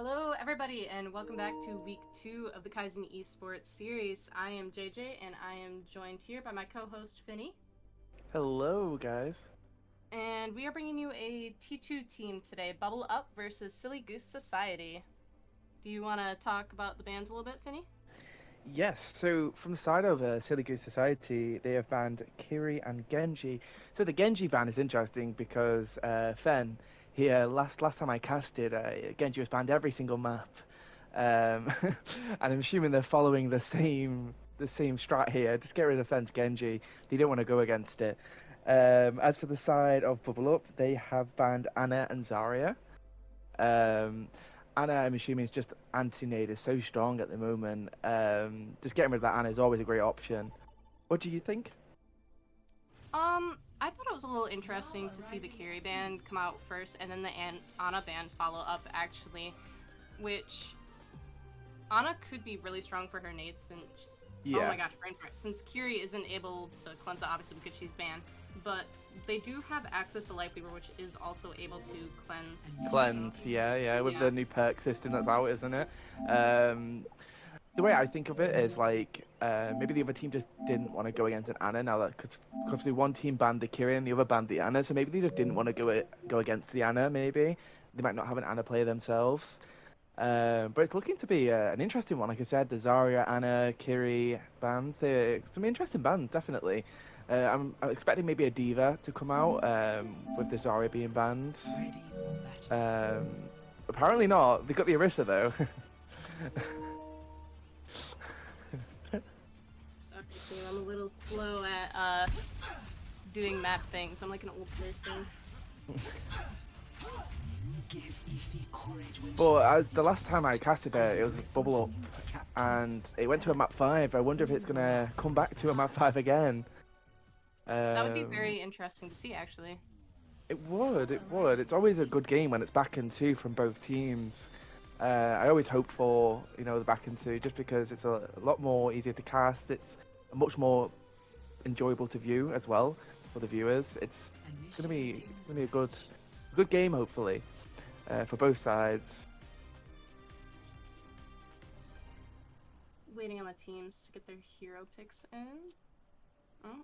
Hello, everybody, and welcome back to week 2 of the Kaizen Esports series. I am JJ, and I am joined here by my co-host Finny. Hello, guys. And we are bringing you a T2 team today, Bubble Up versus Silly Goose Society. Do you want to talk about the bands a little bit, Finny? Yes, so from the side of Silly Goose Society, they have banned Kiri and Genji. So the Genji ban is interesting because Fen, here last time I casted, Genji was banned every single map, and I'm assuming they're following the same strat here. Just get rid of Fen's Genji. They don't want to go against it. As for the side of Bubble Up, they have banned Anna and Zarya. Um, Anna, I'm assuming, is just anti-nade is so strong at the moment. Just getting rid of that Anna is always a great option. What do you think? I thought it was a little interesting to see the Carry band come out first, and then the Ana band follow up, actually, which Ana could be really strong for her nades since, oh Yeah, my gosh, brain fart, since Kiri isn't able to cleanse it, obviously, because she's banned, but they do have access to Life Weaver, which is also able to cleanse. cleanse. Yeah, with Yeah. the new perk system that's out, isn't it? Um, the way I think of it is like maybe the other team just didn't want to go against an Anna now that because the one team banned the Kiri and the other banned the Anna, so maybe they just didn't want to go against the Anna. Maybe they might not have an Anna player themselves. But it's looking to be an interesting one. Like I said, the Zarya, Anna, Kiri bands. They're some interesting bands, definitely. I'm expecting maybe a Diva to come out with the Zarya being banned. Um, Apparently not. They got the Orisa though. Sorry, team. I'm a little slow at doing map things. I'm like an old person. But as the last time I casted it was Bubble Up, and it went to a map 5. I wonder if it's gonna come back to a map 5 again. That would be Um, very interesting to see, actually. It would, it would. It's always a good game when it's back and two from both teams. I always hope for, the back and two just because it's a lot more easier to cast. It's much more enjoyable to view as well for the viewers. It's gonna be a good game hopefully for both sides. Waiting on the teams to get their hero picks in. Oh.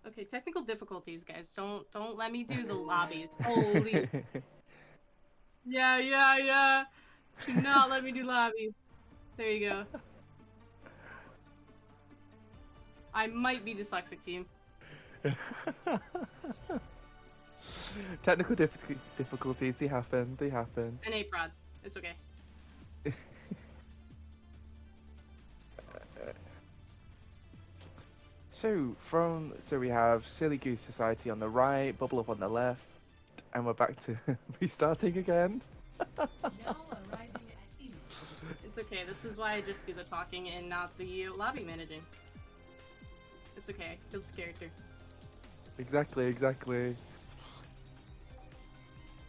Okay, technical difficulties, guys. Don't let me do the lobbies. Holy. Yeah. Do not let me do lobbies. There you go. I might be dyslexic, team. Technical difficulties, they happen, they happen. And a prod. It's okay. So we have Silly Goose Society on the right, Bubble Up on the left, and we're back to restarting again. It's okay. This is why I just do the talking and not the lobby managing. It's okay. Builds character. Exactly.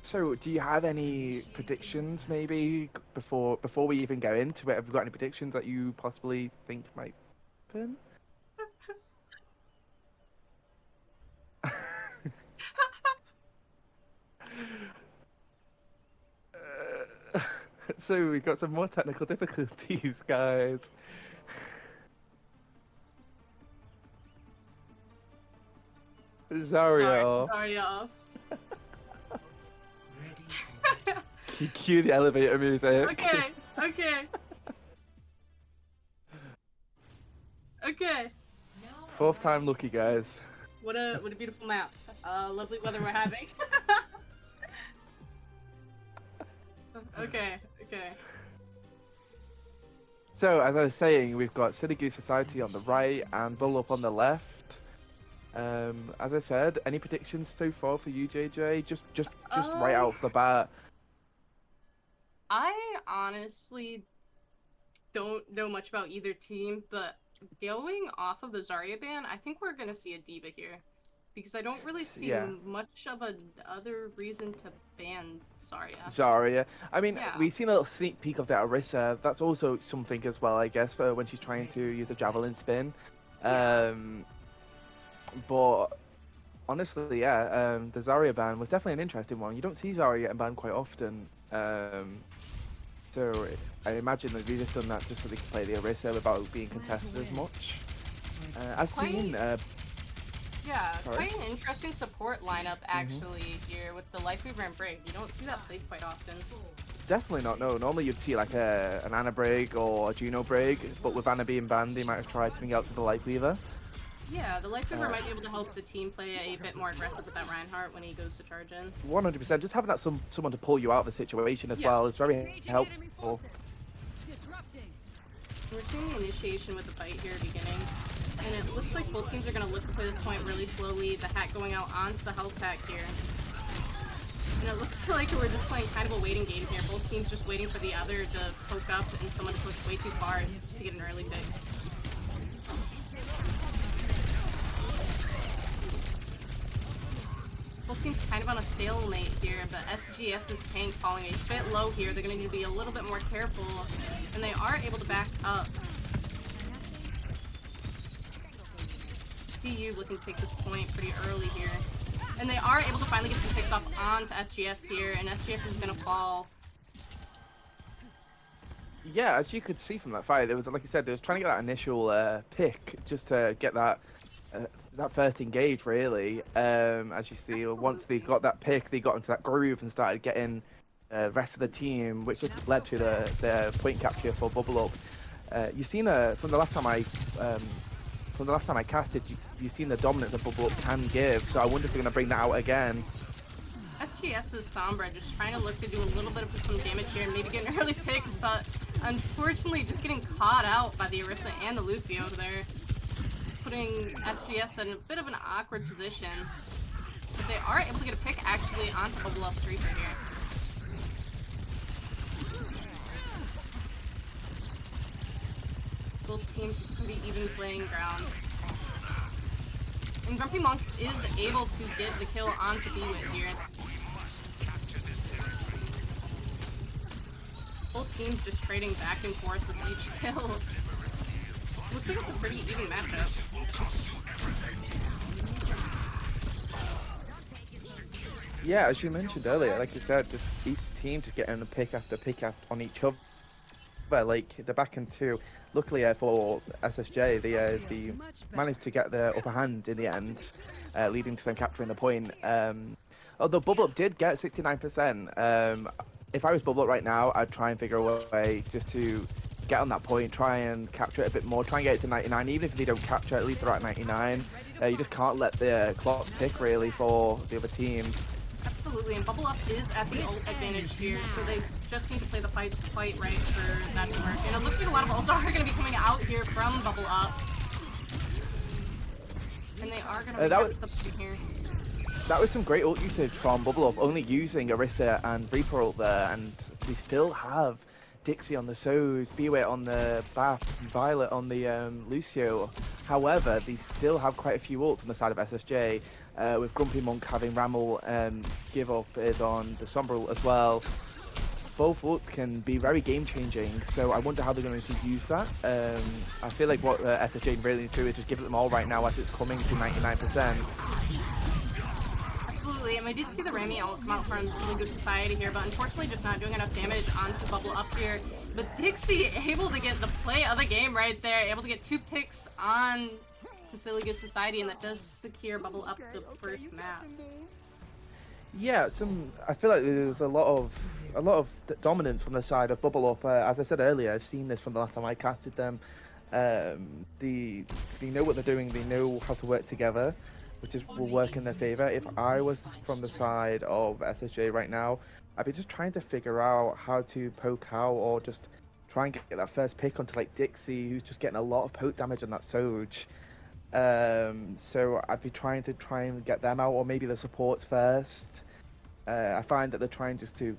So, do you have any predictions, maybe before we even go into it? Have you got any predictions that you possibly think might happen? Uh, so we got some more technical difficulties, guys. Sorry, Zarya, sorry off. cue the elevator music. Okay. Okay. Fourth time lucky, guys. What a beautiful map. Lovely weather we're having. Okay. So, as I was saying, we've got Silly Goose Society on the right and Bull Up on the left. As I said, any predictions so far for you, JJ? Just right Um, out the bat. I honestly don't know much about either team, but going off of the Zarya ban, I think we're gonna see a diva here. Because I don't really see Yeah, much of a other reason to ban Zarya. Zarya. I mean, Yeah. we've seen a little sneak peek of that Orisa. That's also something as well, I guess, for when she's trying to use a javelin spin. Yeah. Um, but honestly, yeah, the Zarya ban was definitely an interesting one. You don't see Zarya getting banned quite often. So I imagine that they've just done that just so they can play the Orisa without being contested as much. I've seen. Yeah, Sorry. quite an interesting support lineup Hmm. actually here with the Lifeweaver and Brig. You don't see that played quite often. Definitely not. No, normally you'd see like an Anna Brig or a Juno Brig, but with Anna being banned, they might have tried something else with the Lifeweaver. Yeah, the Lifeweaver Uh, might be able to help the team play a bit more aggressive with that Reinhardt when he goes to charge in. 100%. Just having that someone to pull you out of the situation as Yeah, well is very Engaging enemy helpful. forces. Disrupting. we're seeing the initiation with the fight here beginning. And it looks like both teams are going to look to play this point really slowly, the hack going out onto the health pack here. And it looks like we're just playing kind of a waiting game here. Both teams just waiting for the other to poke up and someone to push way too far to get an early pick. Both teams kind of on a stalemate here, but SGS's tank falling a bit low here. They're going to need to be a little bit more careful, and they are able to back up. DU looking to take this point pretty early here. And they are able to finally get some picks off onto SGS here, and SGS is going to fall. Yeah, as you could see from that fight, there was, like you said, they was trying to get that initial pick just to get that that first engage, really. As you see, once they got that pick, they got into that groove and started getting the rest of the team, which just led to the point capture for Bubble Up. You've seen from the last time I casted, you've seen the dominance that Bubble Up can give. So I wonder if they're gonna bring that out again. SGS's Sombra just trying to look to do a little bit of some damage here and maybe get an early pick, but unfortunately just getting caught out by the Orisa and the Lucio there, putting SGS in a bit of an awkward position. But they are able to get a pick actually onto Bubble Up Reaper here. Both teams can be even playing ground. And Grumpy Monk is able to get the kill onto Bewit here. Both teams just trading back and forth with each kill. Looks like it's a pretty even matchup. Yeah, as you mentioned earlier, like you said, just each team just getting a pick after on each other. Like they're back into. Luckily for SSJ, they managed to get the upper hand in the end, leading to them capturing the point. Although Bubble Up did get 69%. If I was Bubble Up right now, I'd try and figure a way just to get on that point, try and capture it a bit more, try and get it to 99. Even if they don't capture, at least they're at 99. You just can't let the clock tick really for the other team. Absolutely, and Bubble Up is at the ult advantage here, so they just need to play the fights quite right for that to work. And it looks like a lot of ults are going to be coming out here from Bubble Up. And they are going to be the point here. That was some great ult usage from Bubble Up, only using Orisa and Reaper ult there, and they still have Dixie on the Soj, Bewit on the Bath, Violet on the Lucio. However, they still have quite a few ults on the side of SSJ, with Grumpy Monk having Ramel give up is on the Sombra ult as well. Both ults can be very game-changing, so I wonder how they're going to use that. I feel like what SSJ really need to do is just give it them all right now as it's coming to 99%. Absolutely, and we did see the Rami ult come out from Silly Goose Society here, but unfortunately just not doing enough damage onto Bubble Up here. But Dixie able to get the play of the game right there, able to get 2 picks on to Silly Goose Society, and that does secure Bubble Up the first map. Yeah, I feel like there's a lot of dominance from the side of Bubble Up. As I said earlier, I've seen this from the last time I casted them. They know what they're doing. They know how to work together, which will work in their favor. If I was from the side of SSJ right now, I'd be just trying to figure out how to poke out or just try and get that first pick onto like Dixie, who's just getting a lot of poke damage on that Soj. So I'd be trying and get them out, or maybe the supports first. I find that they're trying just to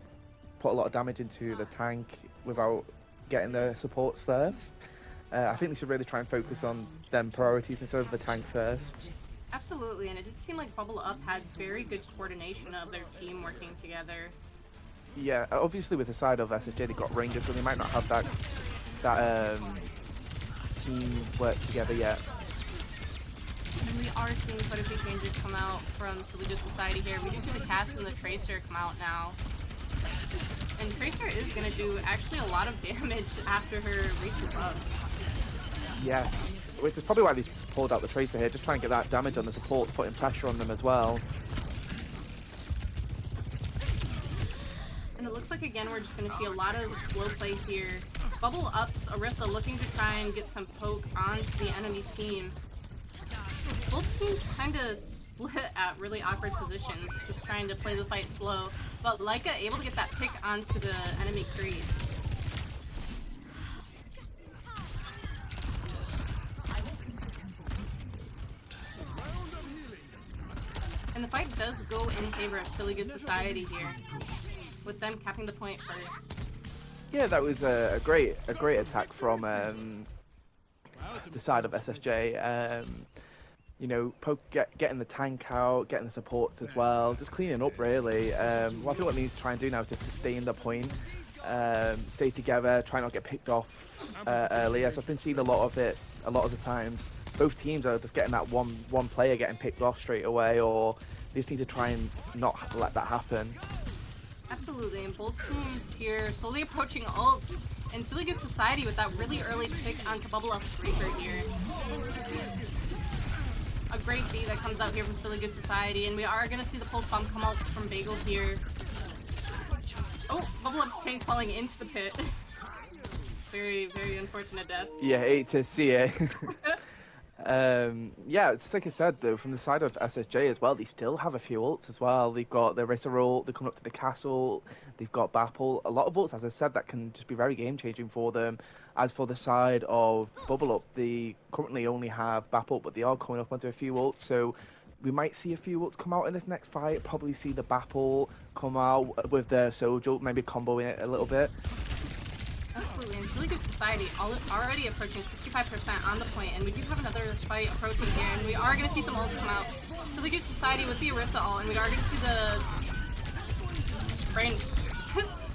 put a lot of damage into the tank without getting the supports first. I think they should really try and focus on them priorities instead of the tank first. Absolutely, and it did seem like Bubble Up had very good coordination of their team working together. Yeah, obviously with the side of SSJ, they got Rangers, so they might not have that team work together yet. And we are seeing quite a few changes come out from Silly Goose Society here. We do see the Cast and the Tracer come out now. And Tracer is gonna do actually a lot of damage after her reaches up. Yeah, which is probably why they pulled out the Tracer here, just trying to get that damage on the support, putting pressure on them as well. And it looks like, again, we're just going to see a lot of slow play here. Bubble ups, Orisa looking to try and get some poke onto the enemy team. Both teams kind of split at really awkward positions, just trying to play the fight slow. But Leica able to get that pick onto the enemy creep. And the fight does go in favor of Silly Goose Society here, with them capping the point first. Yeah, that was a great attack from the side of SSJ. You know, getting the tank out, getting the supports as well, just cleaning up really. Well, I think what they need to try and do now is just sustain the point, stay together, try not to get picked off early. As I've been seeing a lot of the times, both teams are just getting that one player getting picked off straight away, or they just need to try and not let that happen. Absolutely, and both teams here slowly approaching ults, and Silly Goose Society with that really early pick onto Bubble Up's Reaper here. A great B that comes out here from Silly Goose Society, and we are going to see the pulse bomb come out from Bagel here. Oh, Bubble Up's tank falling into the pit. Very, very unfortunate death. Yeah, hate to see it. Yeah, it's like I said though, from the side of SSJ as well, they still have a few ults as well. They've got the Rissa ult, they're coming up to the castle, they've got Bapple, a lot of ults, as I said, that can just be very game changing for them. As for the side of Bubble Up, they currently only have Bapple, but they are coming up onto a few ults, so we might see a few ults come out in this next fight, probably see the Bapple come out with the Soul ult, maybe combo it a little bit. Absolutely, and Silly Goose Society already approaching 65% on the point, and we do have another fight approaching here, and we are going to see some ults come out. Silly Goose Society with the Orisa ult, and we are going to see the... brain...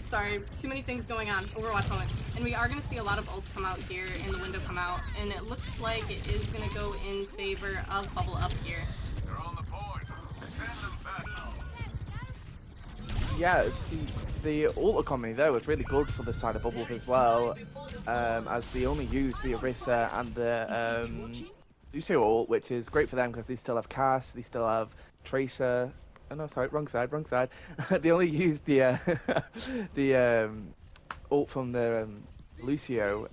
Sorry, too many things going on. Overwatch moment. And we are going to see a lot of ults come out here, and the window come out, and it looks like it is going to go in favor of Bubble Up here. They're on the point. Send them back. Yeah, it's the ult economy there was really good for the side of Bubble as well, as they only use the Orisa and the Lucio ult, which is great for them because they still have Cass, they still have Tracer. Oh no, sorry, wrong side. They only use the ult from the Lucio,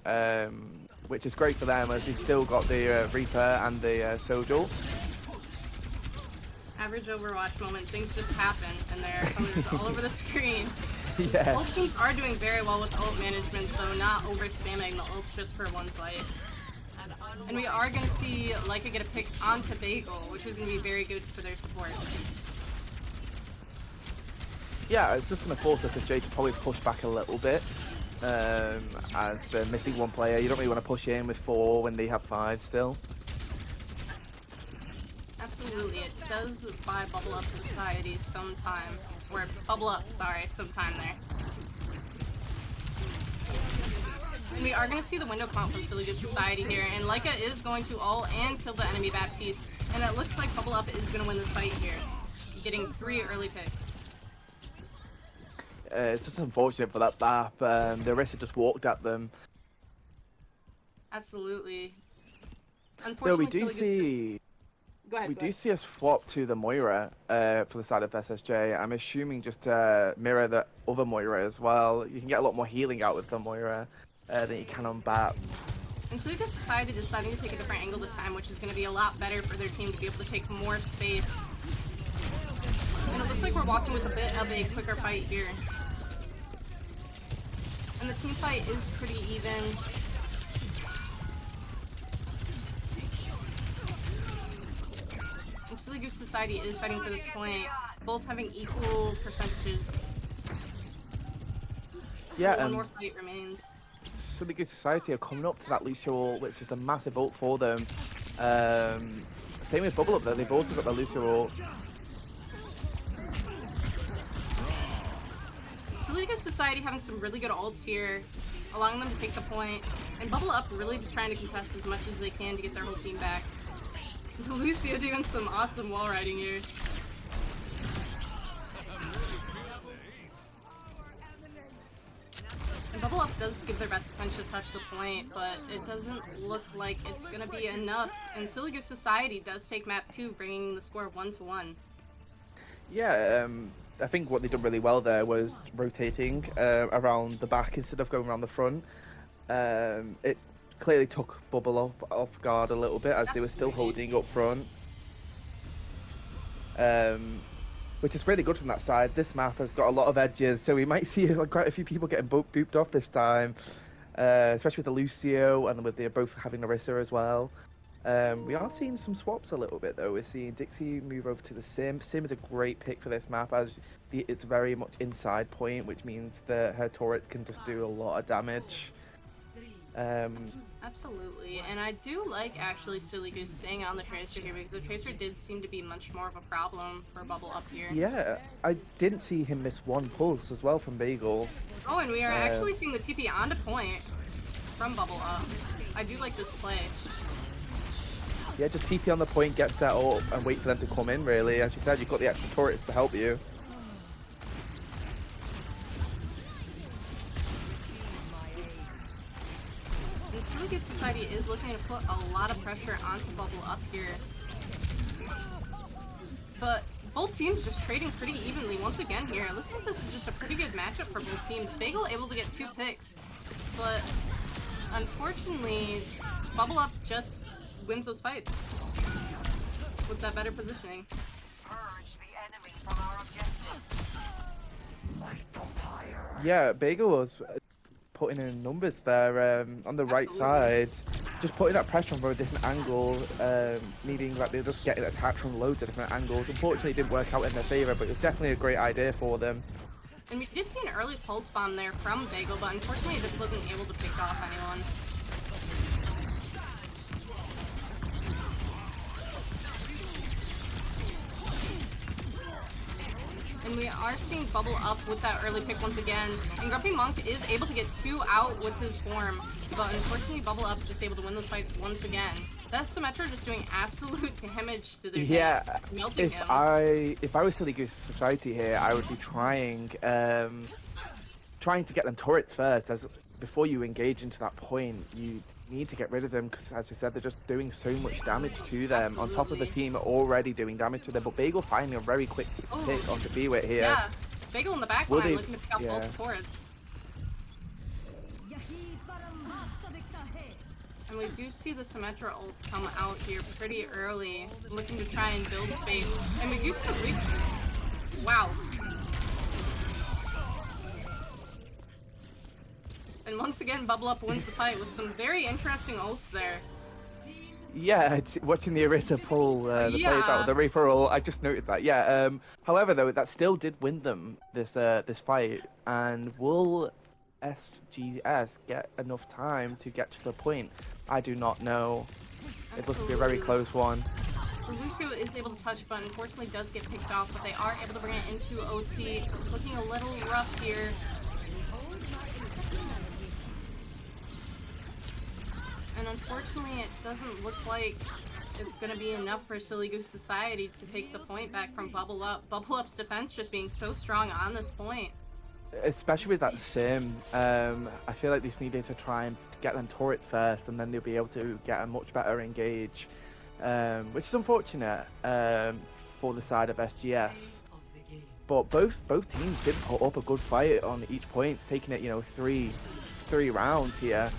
which is great for them as they've still got the Reaper and the Soul ult. Average Overwatch moment, things just happen, and they're coming all over the screen. Yeah. Both teams are doing very well with ult management, though, not over spamming the ults just for one fight. And we are going to see Leica get a pick onto Bagel, which is going to be very good for their support. Yeah, it's just going to force SSJ to probably push back a little bit, as they're missing one player. You don't really want to push in with 4 when they have 5 still. Absolutely, it does buy Bubble Up Society some time. Or Bubble Up, sorry, some time there. And we are going to see the window come out from Silly Goose Society here, and Leica is going to ult and kill the enemy Baptiste, and it looks like Bubble Up is going to win this fight here, getting 3 early picks. It's just unfortunate for that BAP, the Orisa just walked at them. Absolutely. So Unfortunately, we do see... Go ahead, We go do ahead. see a swap to the Moira for the side of SSJ. I'm assuming just to mirror the other Moira as well. You can get a lot more healing out with the Moira than you can on BAP. And Silly Goose Society deciding to take a different angle this time, which is going to be a lot better for their team to be able to take more space. And it looks like we're walking with a bit of a quicker fight here. And the team fight is pretty even. And Silly Goose Society is fighting for this point, both having equal percentages. Yeah, One more fight remains. Silly Goose Society are coming up to that Lucio ult, which is a massive ult for them. Same with Bubble Up though, they've also got the Lucio ult. Silly Goose Society having some really good ults here, allowing them to take the point, and Bubble Up really just trying to contest as much as they can to get their whole team back. Lucio doing some awesome wall riding here. Bubble Up does give their best defense to touch the point, but it doesn't look like it's gonna be enough. And Silly Goose Society does take map 2, bringing the score 1-1. Yeah, I think what they done really well there was rotating around the back instead of going around the front. It clearly took Bubble Up off guard a little bit as they were still holding up front. Which is really good from that side. This map has got a lot of edges, so we might see like, quite a few people getting booped off this time, especially with the Lucio and with the both having Narissa as well. We are seeing some swaps a little bit though. We're seeing Dixie move over to the Sim. Sim is a great pick for this map as it's very much inside point, which means that her turrets can just do a lot of damage. Absolutely, and I do like actually Silly Goose staying on the Tracer here because the Tracer did seem to be much more of a problem for Bubble Up here. Yeah, I didn't see him miss one pulse as well from Bagel. Oh, and we are actually seeing the TP onto point from Bubble Up. I do like this play. Yeah, just TP on the point, get set up, and wait for them to come in, really. As you said, you've got the extra turrets to help you. And Silly Goose Society is looking to put a lot of pressure onto Bubble Up here. But both teams just trading pretty evenly once again here. It looks like this is just a pretty good matchup for both teams. Bagel able to get 2 picks, but unfortunately, Bubble Up just wins those fights with that better positioning. Purge the enemy from our objective. Yeah, Bagel was putting in numbers there on the right side, just putting that pressure on from a different angle, meaning that they're just getting attacked from loads of different angles. Unfortunately, it didn't work out in their favor, but it was definitely a great idea for them. And we did see an early pulse bomb there from Bagel, but unfortunately it just wasn't able to pick off anyone. And we are seeing Bubble Up with that early pick once again. And Grumpy Monk is able to get 2 out with his form, but unfortunately Bubble Up just able to win those fights once again. That's Symmetra just doing absolute damage to their Yeah, tank, melting him. if I was Silly Goose Society here, I would be trying to get them turrets first. As before you engage into that point, you need to get rid of them because, as I said, they're just doing so much damage to them. Absolutely. On top of the team already doing damage to them. But Bagel finding a very quick pick onto Bewit here. Yeah, Bagel in the back Will line they- looking to pick up both turrets. And we do see the Symmetra ult come out here pretty early, looking to try and build space. And we do see the Reaper. Wow. And once again, Bubble Up wins the fight with some very interesting ults there. Yeah, watching the Arista pull the players out Yeah. of the Reaper ult, I just noted that. Yeah. However, though, that still did win them this fight, and will SGS get enough time to get to the point? I do not know. It looks to be a very close one. Lucio is able to touch, but unfortunately does get picked off, but they are able to bring it into OT. Looking a little rough here. And unfortunately, it doesn't look like it's going to be enough for Silly Goose Society to take the point back from Bubble Up. Bubble Up's defense just being so strong on this point. Especially with that sim, I feel like they just needed to try and get them turrets first, and then they'll be able to get a much better engage, which is unfortunate for the side of SGS. But both teams did put up a good fight on each point, taking it, three rounds here.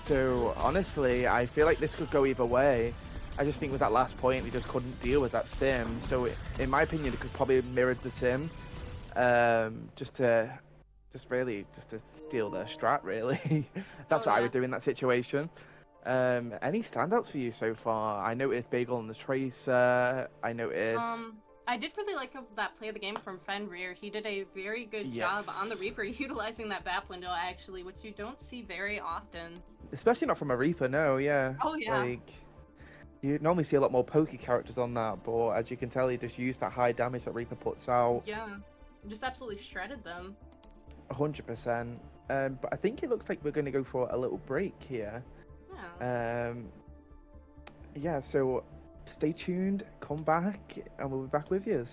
So honestly, I feel like this could go either way. I just think with that last point, they just couldn't deal with that sim. So in my opinion, it could probably mirror the sim. Just to steal their strat, really. That's what I would do in that situation. Any standouts for you so far? I noticed Bagel and the Tracer. I noticed. I did really like that play of the game from Fenrir. He did a very good job on the Reaper, utilizing that BAP window actually, which you don't see very often. Especially not from a Reaper, no, yeah. Oh yeah. Like, you normally see a lot more pokey characters on that, but as you can tell, he just used that high damage that Reaper puts out. Yeah, just absolutely shredded them. 100%. But I think it looks like we're going to go for a little break here. Yeah. Yeah, so stay tuned, come back, and we'll be back with you.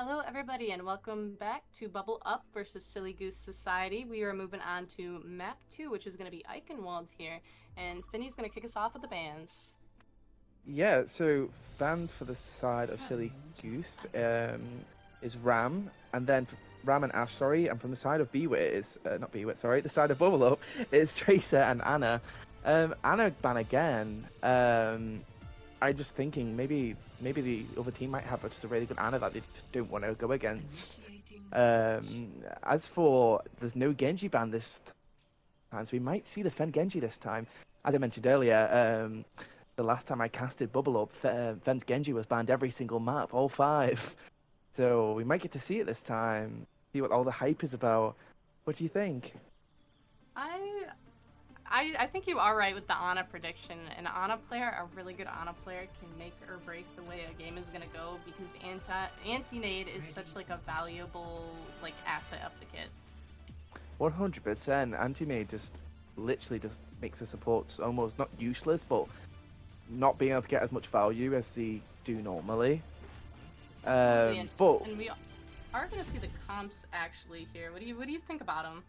Hello, everybody, and welcome back to Bubble Up versus Silly Goose Society. We are moving on to map 2, which is going to be Eichenwald here, and Finny's going to kick us off with the bands. Yeah, so banned for the side of Silly Goose is Ram, and then Ram and Ash, sorry, and from the side of Bewit is, not Bewit, sorry, the side of Bubble Up is Tracer and Anna. Anna ban again. I'm just thinking maybe the other team might have just a really good Anna that they just don't want to go against. As for, there's no Genji ban this time, so we might see the Fen Genji this time. As I mentioned earlier, the last time I casted Bubble Up, Fen's Genji was banned every single map, all 5. So we might get to see it this time, see what all the hype is about. What do you think? I think you are right with the Ana prediction. An Ana player, a really good Ana player, can make or break the way a game is gonna go because anti-nade is such like a valuable like asset of the kit. 100%. Anti-nade just literally just makes the supports almost not useless, but not being able to get as much value as they do normally. Absolutely, But and we are gonna see the comps actually here. What do you think about them?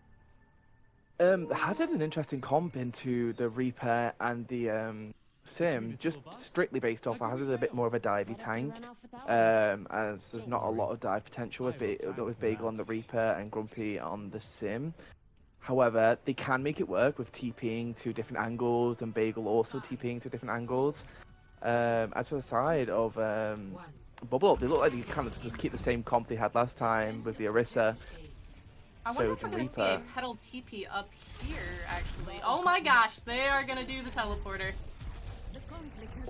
Hazard an interesting comp into the Reaper and the Sim, just strictly based off Hazard's a bit more of a divey tank, as there's not a lot of dive potential with Bagel on the Reaper and Grumpy on the Sim. However, they can make it work with TPing to different angles and Bagel also TPing to different angles. As for the side of Bubble Up, they look like they kind of just keep the same comp they had last time with the Orisa. I wonder if we're going to see a pedal TP up here, actually. Oh my gosh, they are going to do the teleporter.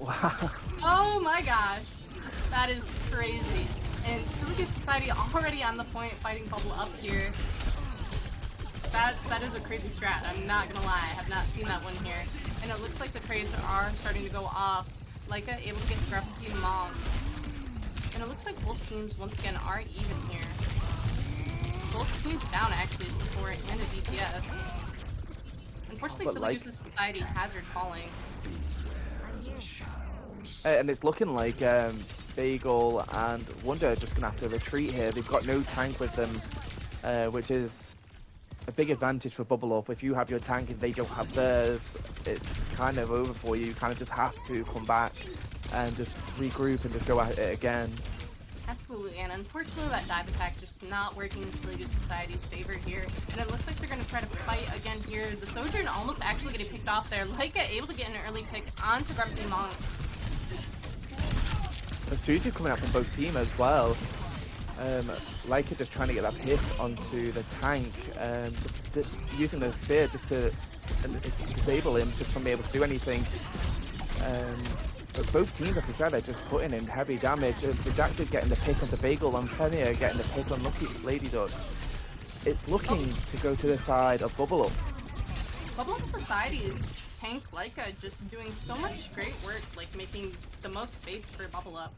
Wow. Oh my gosh, that is crazy. And Silly Goose Society already on the point fighting Bubble Up here. That is a crazy strat, I'm not going to lie. I have not seen that one here. And it looks like the trades are starting to go off. Leica able to get Grumpy Mom. And it looks like both teams once again are even here. Both teams down actually, support and a DPS. Unfortunately, Silly Goose's Society Hazard falling. And it's looking like Bagel and Wonder are just going to have to retreat here. They've got no tank with them, which is a big advantage for Bubble Up. If you have your tank and they don't have theirs, it's kind of over for you. You kind of just have to come back and just regroup and just go at it again. Absolutely, and unfortunately that dive attack just not working in Silly Goose Society's favor here. And it looks like they're going to try to fight again here. The Sojourn almost actually getting picked off there. Leica able to get an early pick onto Grumpy Monk. And Suzu coming out from both teams as well. Leica just trying to get that hit onto the tank, just using the spear just to disable him, just from being able to do anything. But both teams, like I said, are just putting in heavy damage. Redacted getting the pick on the Bagel and Premier getting the pick on Lucky Lady Duck. It's looking to go to the side of Bubble Up. Bubble Up Society's tank Leica just doing so much great work, like making the most space for Bubble Up.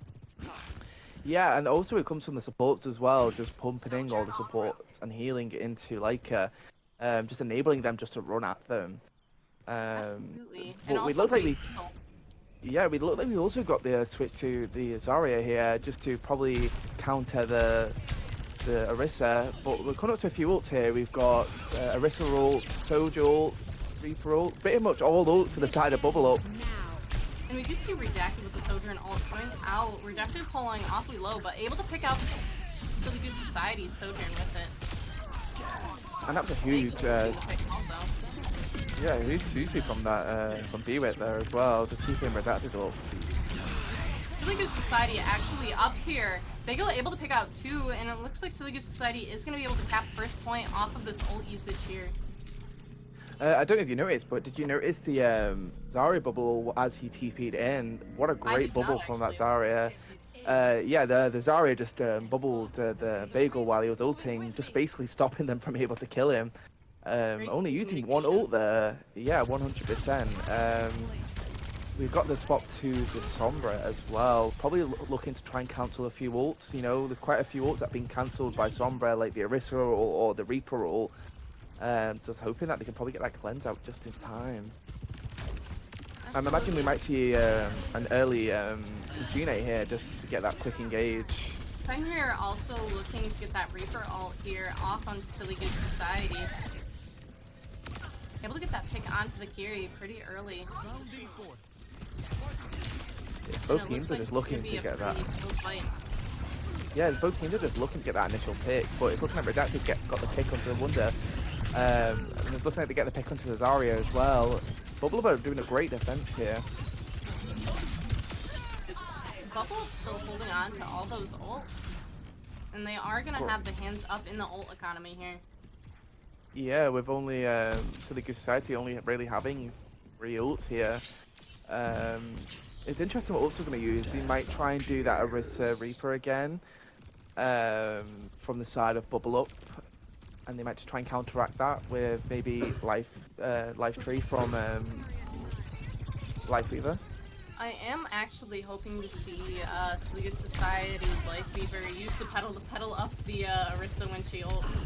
Yeah, and also it comes from the supports as well, just pumping in all the supports and healing into Leica, just enabling them just to run at them. Absolutely. But And we also look like we look like we also got the switch to the Zarya here, just to probably counter the Orisa. But we're coming up to a few ults here. We've got Orisa ult, Soja ult, Reaper ult, pretty much all ults for the side of Bubble Up. And we do see Redacted with the Sojourn ult coming out. Redacted pulling awfully low, but able to pick out Silly Goose Society's Sojourn with it. And that's a huge, also. yeah, huge Suzu from that, from Bewit there as well, just keeping Redacted up. Silly Goose Society actually up here. Bagel able to pick out 2, and it looks like Silly Goose Society is going to be able to tap first point off of this ult usage here. I don't know if you noticed, but did you notice the Zarya bubble as he TP'd in? What a great bubble from that Zarya. Yeah, the Zarya just bubbled the Bagel while he was ulting, just basically stopping them from able to kill him. Only using one ult there. Yeah, 100%. We've got the spot to the Sombra as well. Probably looking to try and cancel a few ults. You know, there's quite a few ults that have been cancelled by Sombra, like the Orisa or the Reaper ult. Just hoping that they can probably get that cleanse out just in time. I'm imagining we might see an early Kitsune here just to get that quick engage. Fenrir also looking to get that Reaper ult here off onto Silly Goose Society. Able to get that pick onto the Kiri pretty early. Both teams are just looking to get that. Yeah, both teams are just looking to get that initial pick, but it's looking like Redacted got the pick onto the Wonder. And it's looking like they get the pick onto the Zarya as well. Bubble are doing a great defense here. Bubble still holding on to all those ults. And they are going to have the hands up in the ult economy here. Yeah, with only Silly Goose Society only really having 3 ults here. It's interesting what ults we're going to use. We might try and do that Orisa Reaper again from the side of Bubble Up. And they might just try and counteract that with maybe Life Tree from Life Weaver. I am actually hoping to see Silly Goose Society's Life Weaver use the pedal to pedal up the Orisa when she ults.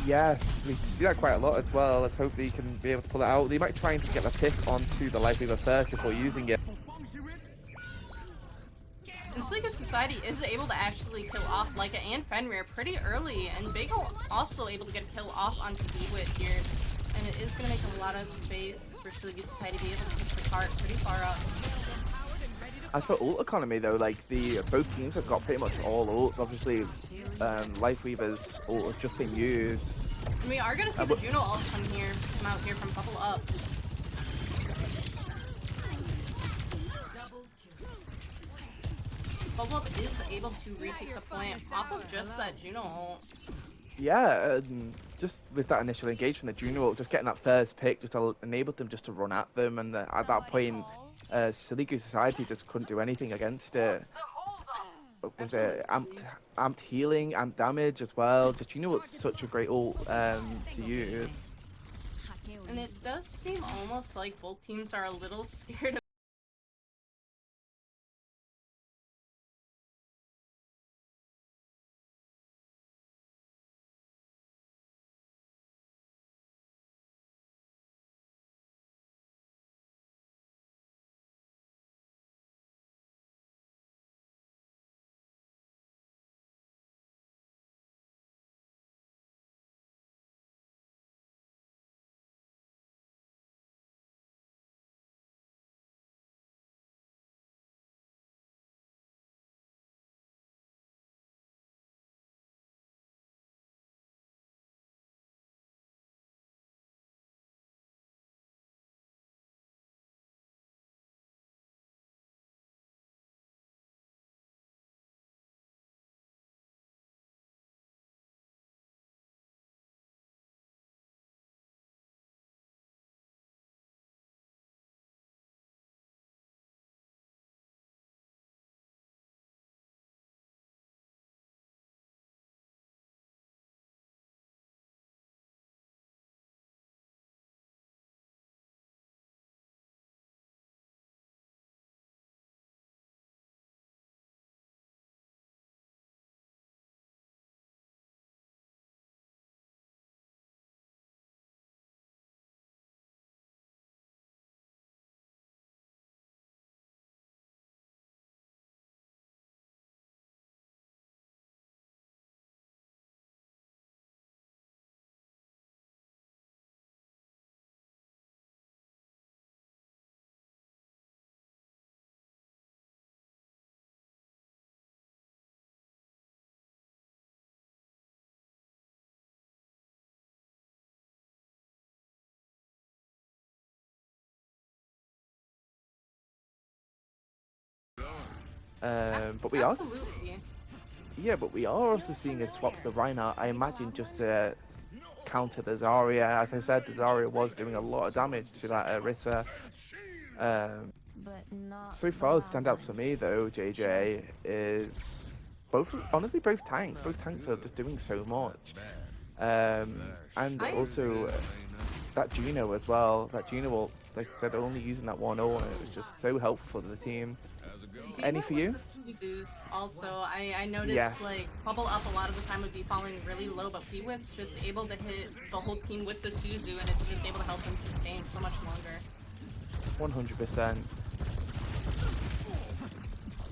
Yes, we do that quite a lot as well. Let's hope they can be able to pull it out. They might try and get the pick onto the Life Weaver first before using it. And Silly Goose Society is able to actually kill off Leica and Fenrir pretty early, and Bagel also able to get a kill off onto Bewit here. And it is going to make a lot of space for Silly Goose Society to be able to push the cart pretty far up. As for ult economy though, like both teams have got pretty much all ults. Obviously, Life Weaver's ult has just been used. And we are going to see the Juno ult come out here from Bubble Up. Bubble Up is able to retake the plant off of just that Juno ult. Yeah, just with that initial engagement, the Juno ult, just getting that first pick just enabled them just to run at them, and at that point, Silly Goose Society just couldn't do anything against it. With amped healing, amped damage as well. Just Juno ult's such a great ult to use. And it does seem almost like both teams are a little scared of But we are, absolutely. yeah, but we are also seeing a swap to the Reinhardt. I imagine just to counter the Zarya. As I said, the Zarya was doing a lot of damage to that Orisa. So far, the standouts for me though, JJ, is honestly both tanks. Both tanks are just doing so much. And also that Juno as well. That Juno, like I said, only using that one ult, and it was just so helpful for the team. Any for you? Zeus also, I noticed Yes. like Bubble Up a lot of the time would be falling really low, but Bewit's just able to hit the whole team with the Suzu, and it's just able to help them sustain so much longer. 100%.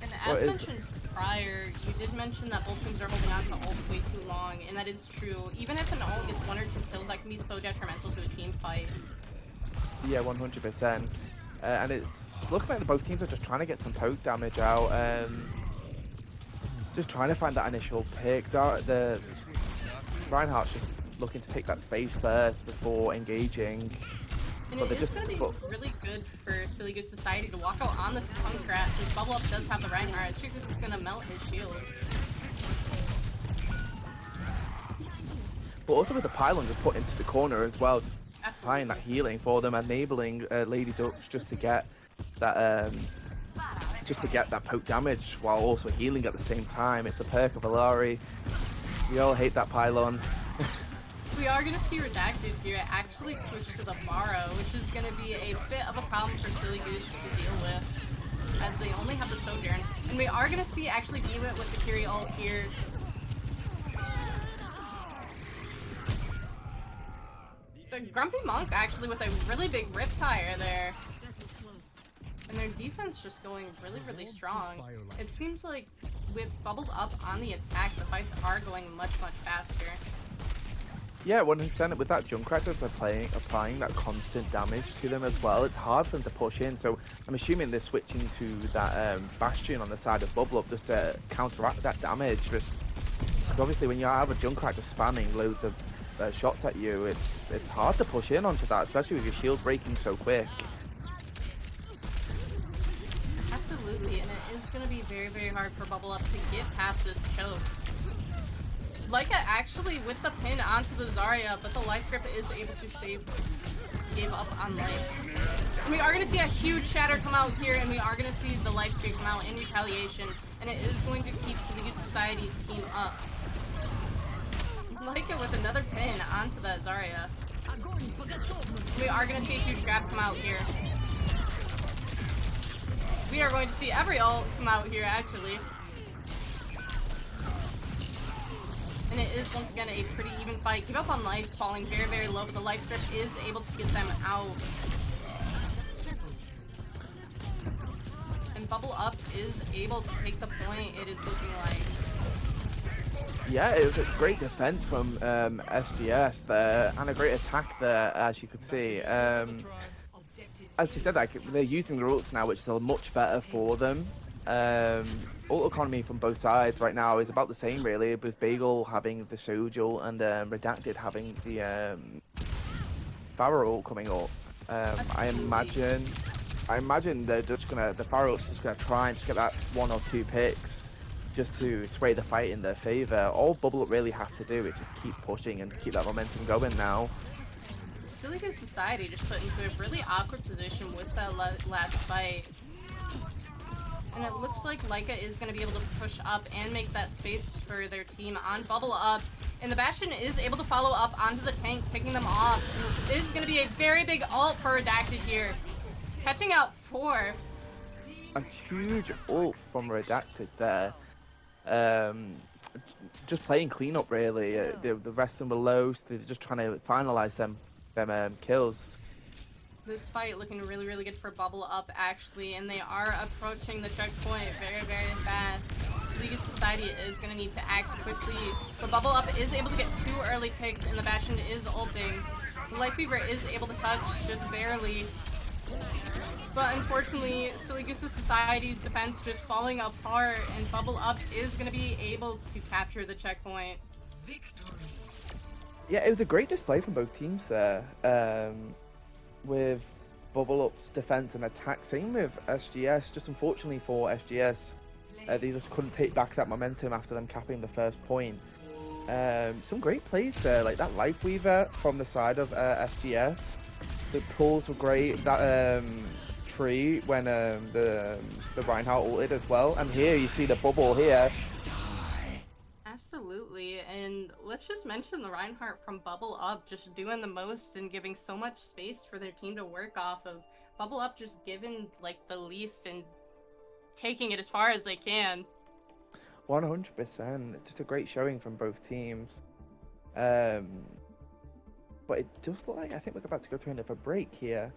And as mentioned prior, you did mention that both teams are holding on to ult way too long, and that is true. Even if an ult gets 1 or 2 kills, that can be so detrimental to a team fight. Yeah, 100%. And it's looking like both teams are just trying to get some poke damage out. Just trying to find that initial pick. The Reinhardt's just looking to take that space first before engaging. And But it they're is going to be really good for Silly Goose Society to walk out on this Junkrat, since Bubble Up does have the Reinhardt. It's just going to melt his shield. But also with the pylon just put into the corner as well, just Absolutely. applying that healing for them, enabling Lady Ducks just to get that poke damage while also healing at the same time. It's a perk of Alari. We all hate that pylon. We are going to see Redacted here actually switch to the Morrow, which is going to be a bit of a problem for Silly Goose to deal with, as they only have the Sojourn. And we are going to see actually Beewit with the Kiri ult here. The Grumpy Monk actually with a really big Riptire there. And their defense just going really, really strong. It seems like with Bubbled Up on the attack, the fights are going much, much faster. Yeah, 100%. With that Junkrat just applying that constant damage to them as well, it's hard for them to push in. So I'm assuming they're switching to that Bastion on the side of Bubble Up just to counteract that damage. Because obviously when you have a Junkrat just spamming loads of shots at you, it's hard to push in onto that, especially with your shield breaking so quick. Absolutely, and it is going to be very, very hard for Bubble Up to get past this choke. Leica actually with the pin onto the Zarya, but the life grip is able to gave up on life. And we are going to see a huge shatter come out here, and we are going to see the life grip come out in retaliation, and it is going to keep Silly Goose Society's team up. Leica with another pin onto that Zarya. We are going to see a huge grab come out here. We are going to see every ult come out here, actually. And it is, once again, a pretty even fight. Give up on life, falling very, very low, but the life grip is able to get them out. And Bubble Up is able to take the point, it is looking like. Yeah, it was a great defense from SGS there, and a great attack there, as you could see. As you said, like, they're using the ults now, which is much better for them. Ult economy from both sides right now is about the same, really, with Bagel having the Sojul and Redacted having the Pharah ult coming up. I imagine they're just gonna, the Pharah ult's just gonna try and just get that 1 or 2 picks just to sway the fight in their favor. All Bubble Up really have to do is just keep pushing and keep that momentum going now. Silly Goose Society just put into a really awkward position with that last fight. And it looks like Leica is going to be able to push up and make that space for their team on Bubble Up. And the Bastion is able to follow up onto the tank, picking them off. And this is going to be a very big ult for Redacted here. Catching out 4. A huge ult from Redacted there. Just playing cleanup, really. The rest of them were low, so they're just trying to finalize them kills. This fight looking really, really good for Bubble Up, actually, and they are approaching the checkpoint very, very fast. League of Society is going to need to act quickly, but Bubble Up is able to get 2 early picks, and the Bastion is ulting. Life Weaver is able to touch just barely, but unfortunately, Silly Goose Society's defense just falling apart, and Bubble Up is going to be able to capture the checkpoint. Yeah, it was a great display from both teams there. With Bubble Up's defense and attack. Same with SGS. Just unfortunately for SGS, they just couldn't take back that momentum after them capping the first point. Some great plays there, like that Life Weaver from the side of SGS. The pulls were great. That tree when the Reinhardt ulted as well. And here you see the bubble here. Absolutely, and let's just mention the Reinhardt from Bubble Up just doing the most and giving so much space for their team to work off of. Bubble Up just giving like the least and taking it as far as they can. 100%. Just a great showing from both teams. But it does look like I think we're about to go to another break here.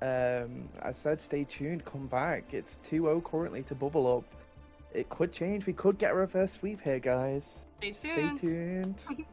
I said stay tuned, come back. It's 2-0 currently to bubble up. It could change. We could get a reverse sweep here, guys. Stay Stay tuned. tuned.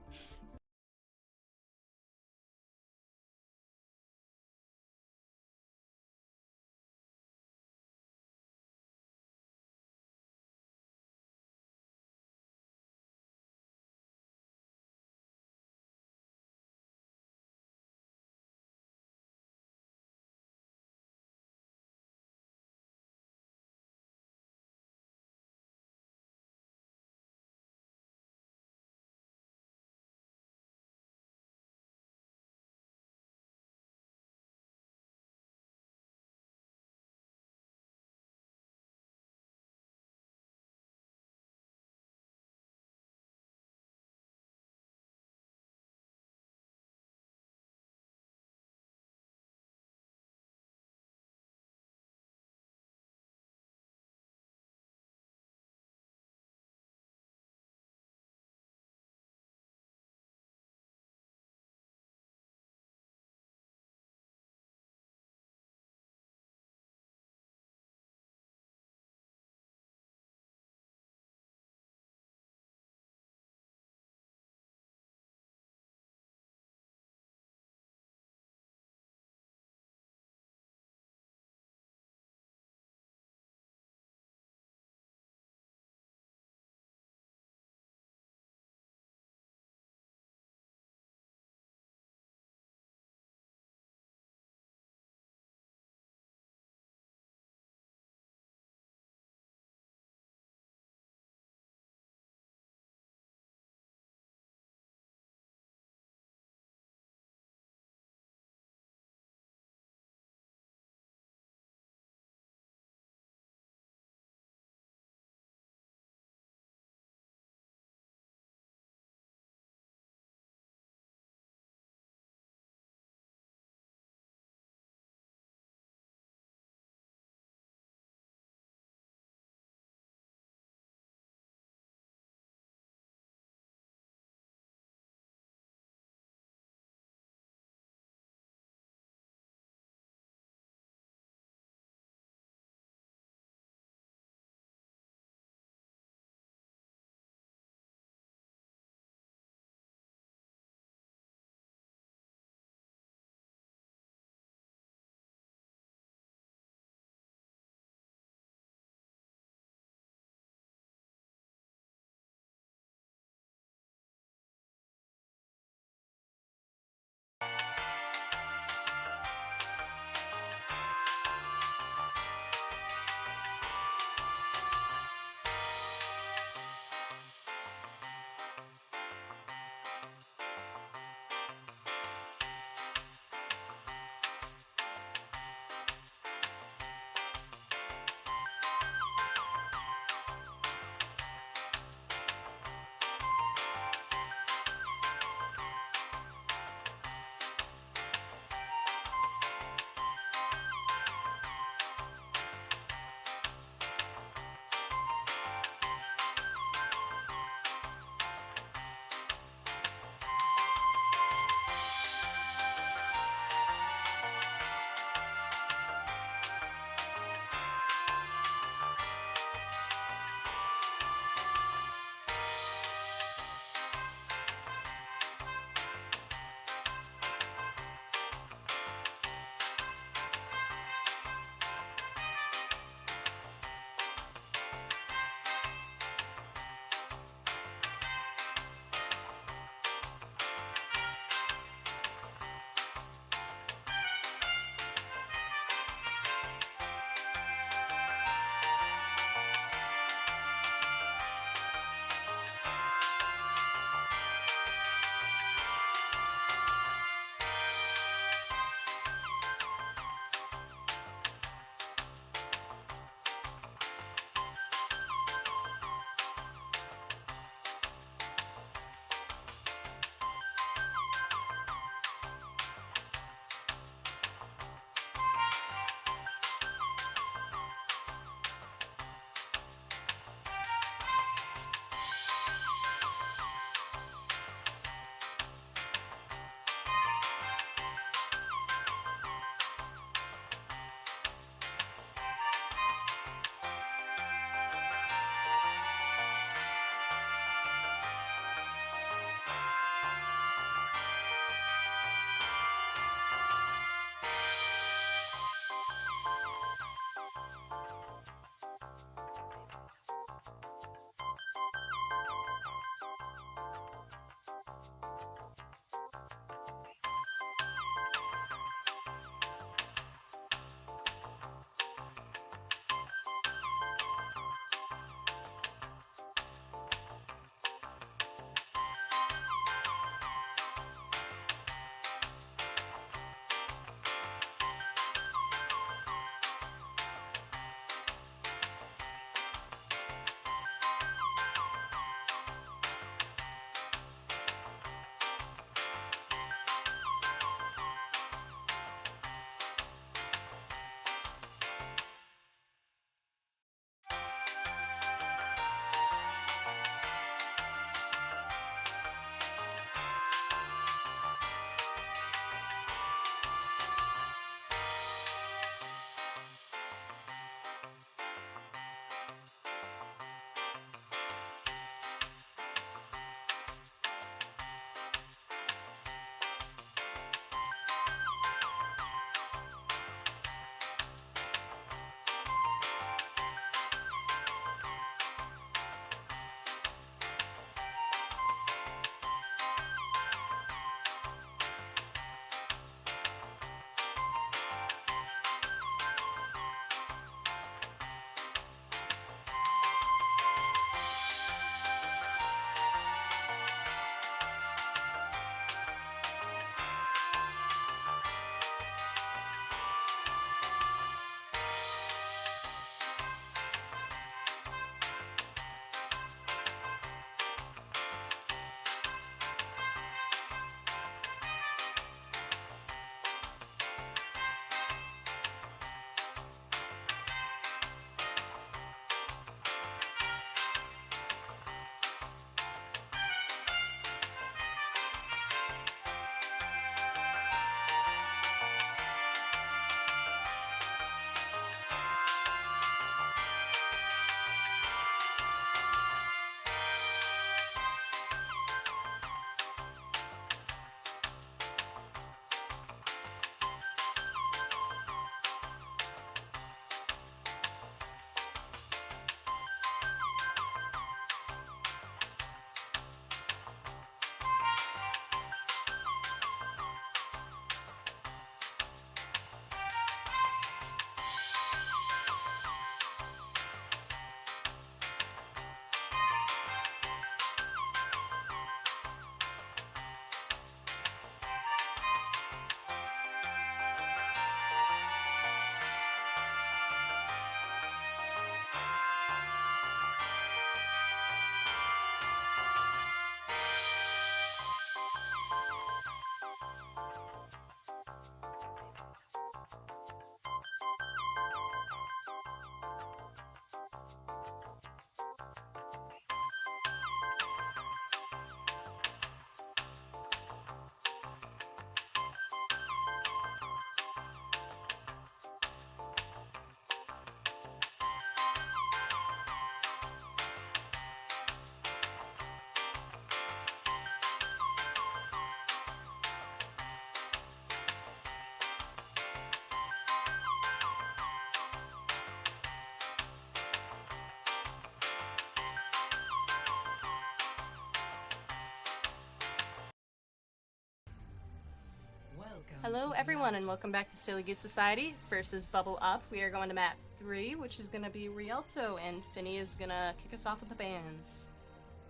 Hello everyone and welcome back to Silly Goose Society versus Bubble Up. We are going to map 3, which is going to be Rialto, and Finny is going to kick us off with the bans.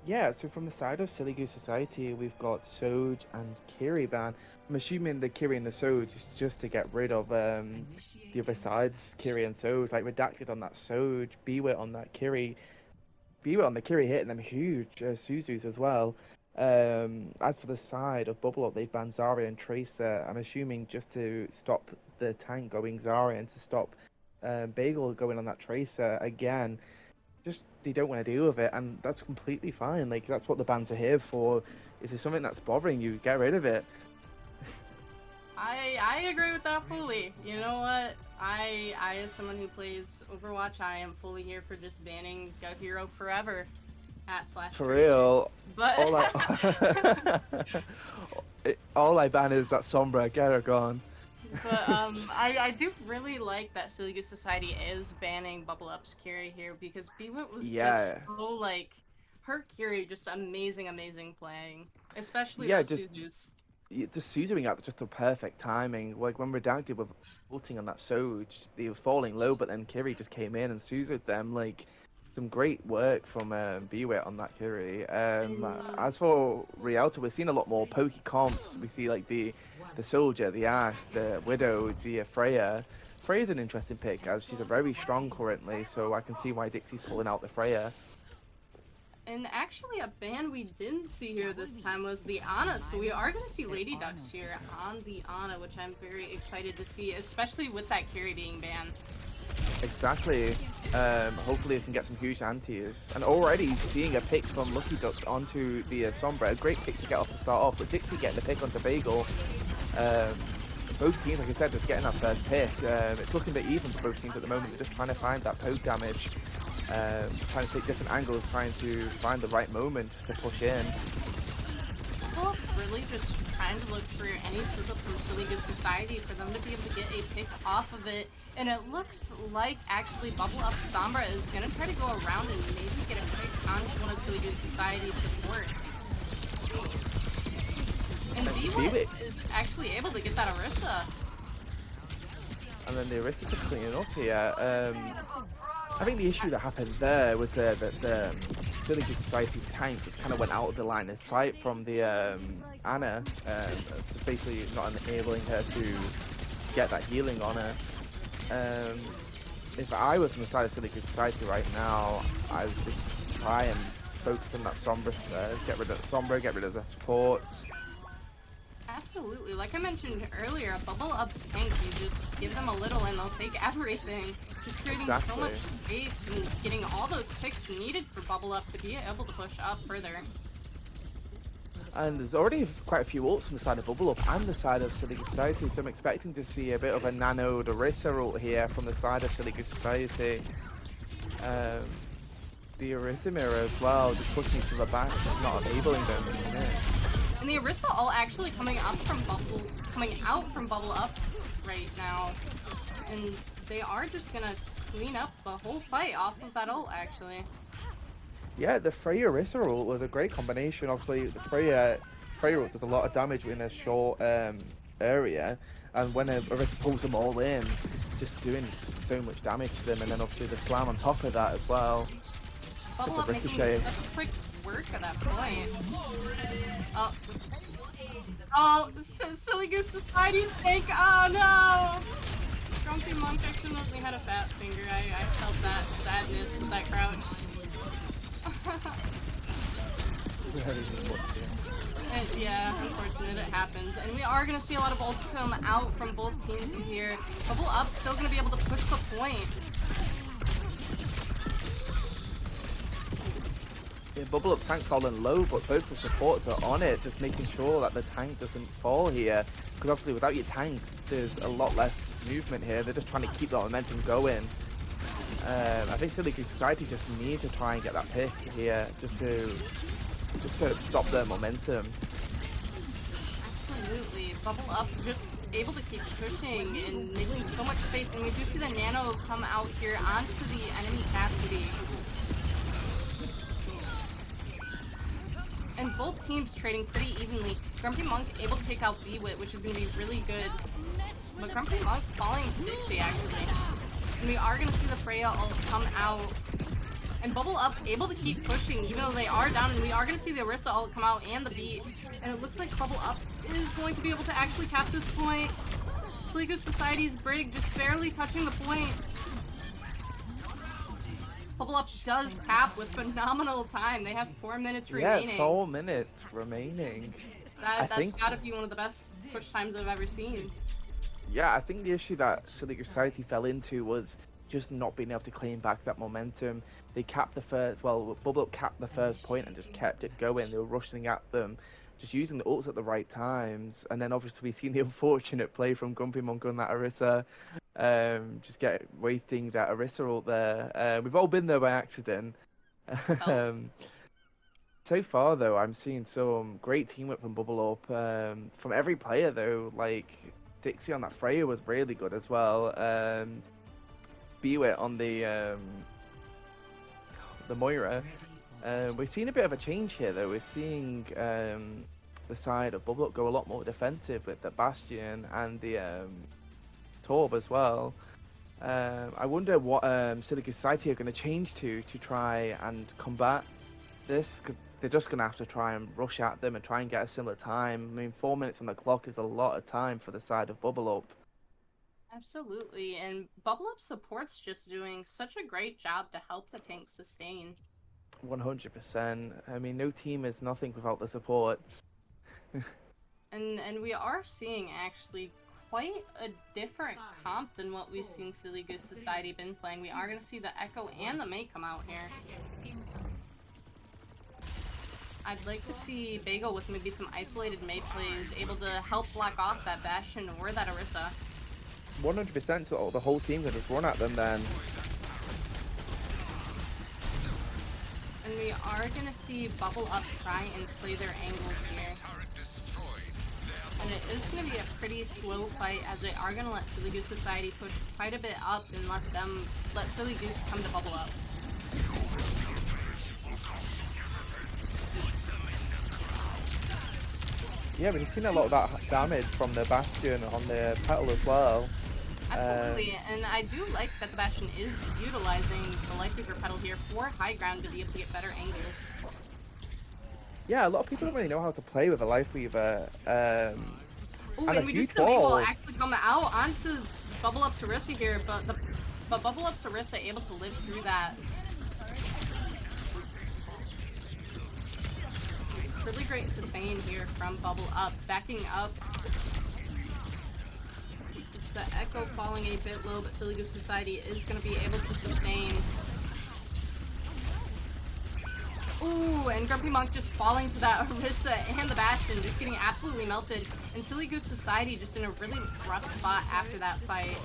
Yeah, so from the side of Silly Goose Society, we've got Soj and Kiri ban. I'm assuming the Kiri and the Soj is just to get rid of the other sides, Kiri and Soj, like redacted on that Soj, Bewit on that Kiri. Bewit on the Kiri hitting them huge, Suzus as well. As for the side of Bubble Up, they've banned Zarya and Tracer. I'm assuming just to stop the tank going Zarya and to stop Bagel going on that Tracer again. Just they don't want to deal with it, and that's completely fine. Like that's what the bans are here for. If there's something that's bothering you, get rid of it. I agree with that fully. You know what? I as someone who plays Overwatch, I am fully here for just banning a hero forever. /. For real. But all I ban is that Sombra. Get her gone. But I do really like that Silly Goose Society is banning Bubble Up's Kiri here because Bewit was just so like her Kiri just amazing playing, especially those Suzus. Just Suzuing at just the perfect timing. Like when Redacted were ulting on that Soj, they were falling low, but then Kiri just came in and Suzued them. Like some great work from Bewit on that Kiri. As for Rialto, we're seeing a lot more pokey comps. We see like the Soldier, the Ashe, the Widow, the Freya. Freya's an interesting pick as she's a very strong currently, so I can see why Dixie's pulling out the Freya. And actually a ban we didn't see here this time was the Ana, so we are going to see Lady Ducks here on the Ana, which I'm very excited to see, especially with that Kiri being banned. Exactly. Hopefully we can get some huge antis. And already seeing a pick from Lucky Ducks onto the Sombra. A great pick to get off to start off, but Dixie getting the pick onto Bagel. Both teams, like I said, just getting that first pick. It's looking a bit even for both teams at the moment. They're just trying to find that poke damage. Trying to take different angles, trying to find the right moment to push in. Well, really just trying to look for any sort of Silly Goose Society for them to be able to get a pick off of it. And it looks like actually Bubble Up Sombra is going to try to go around and maybe get a pick on one of Silly Goose Society's supports. And Bewit is actually able to get that Orisa. And then the Orisa just cleaning up here. I think the issue that happened there was the Silly Goose Society tank just kind of went out of the line of sight from the Ana, just basically not enabling her to get that healing on her. If I was from the side of Silly Goose Society right now, I would just try and focus on that Sombra, get rid of Sombra, get rid of the supports. Absolutely. Like I mentioned earlier, a Bubble Up's tank, you just give them a little and they'll take everything. Just creating so much space and getting all those picks needed for Bubble Up to be able to push up further. And there's already quite a few ults from the side of Bubble Up and the side of Silly Goose Society, so I'm expecting to see a bit of a nano Orisa ult here from the side of Silly Goose Society. The Orisa mirror as well, just pushing to the back, just not enabling them. And the Orisa ult actually coming out from Bubble Up right now. And they are just gonna clean up the whole fight off of that ult actually. Yeah, the Freya Orisa ult was a great combination. Obviously, the Freya ult does a lot of damage in a short area, and when Orisa pulls them all in, just doing so much damage to them, and then obviously the slam on top of that as well. Bubble Up making such quick work at that point. Oh, Silly Goose Society's tank. Oh no! Grumpy Monk accidentally had a fat finger. I felt that sadness with that crouch. And yeah, unfortunate, it happens. And we are going to see a lot of ults come out from both teams here. Bubble Up still going to be able to push the point. Yeah, Bubble Up tank's falling low, but both the supports are on it, just making sure that the tank doesn't fall here. Because obviously without your tank, there's a lot less movement here. They're just trying to keep that momentum going. I think Silly Goose Society just need to try and get that pick here, just to stop their momentum. Absolutely. Bubble Up just able to keep pushing and making so much space. And we do see the Nano come out here onto the enemy Cassidy. and both teams trading pretty evenly. Grumpy Monk able to take out B-Wit, which is going to be really good. But Grumpy Monk falling to Dixie, actually. And we are going to see the Freya ult come out. And Bubble Up able to keep pushing, even though they are down. And we are going to see the Orisa ult come out and the beat. And it looks like Bubble Up is going to be able to actually cap this point. Goose Society's Brig just barely touching the point. Bubble Up does tap with phenomenal time. They have 4 minutes remaining. Yeah, 4 minutes remaining. That's gotta be one of the best push times I've ever seen. Yeah, I think the issue that Silly Goose Society fell into was just not being able to claim back that momentum. They capped the first, well, Bubble Up capped the first point and just kept it going. They were rushing at them, just using the ults at the right times. And then obviously we've seen the unfortunate play from Grumpy Monk on that Orisa. Just wasting that Orisa ult there. We've all been there by accident. So far though, I'm seeing some great teamwork from Bubble Up. From every player though, like Dixie on that Freya was really good as well. Bewit on the Moira. We're seeing a bit of a change here though. We're seeing the side of Bubble Up go a lot more defensive with the Bastion and the Torb as well. I wonder what Silly Goose Society are going to change to try and combat this. They're just going to have to try and rush at them and try and get a similar time. I mean, 4 minutes on the clock is a lot of time for the side of Bubble Up. Absolutely, and Bubble Up support's just doing such a great job to help the tank sustain. 100%. I mean, no team is nothing without the supports. And we are seeing actually quite a different comp than what we've seen Silly Goose Society been playing. We are going to see the Echo and the Mei come out here. I'd like to see Bagel with maybe some isolated Mei plays, able to help block off that Bastion or that Orisa. 100%, so the whole team can just run at them then. And we are going to see Bubble Up try and play their angles here. And it is going to be a pretty slow fight as they are going to let Silly Goose Society push quite a bit up and let Silly Goose come to Bubble Up. Yeah, we've seen a lot of that damage from the Bastion on the Petal as well. Absolutely, and I do like that the Bastion is utilizing the Lifeweaver Petal here for high ground to be able to get better angles. Yeah, a lot of people don't really know how to play with a Lifeweaver. Ooh, and we just the will actually come out onto Bubble Up Orisa here, but Bubble Up Orisa able to live through that. Really great sustain here from Bubble Up, backing up. The Echo falling a bit low, but Silly Goose Society is going to be able to sustain. Ooh, and Grumpy Monk just falling to that Orisa and the Bastion, just getting absolutely melted. And Silly Goose Society just in a really rough spot after that fight.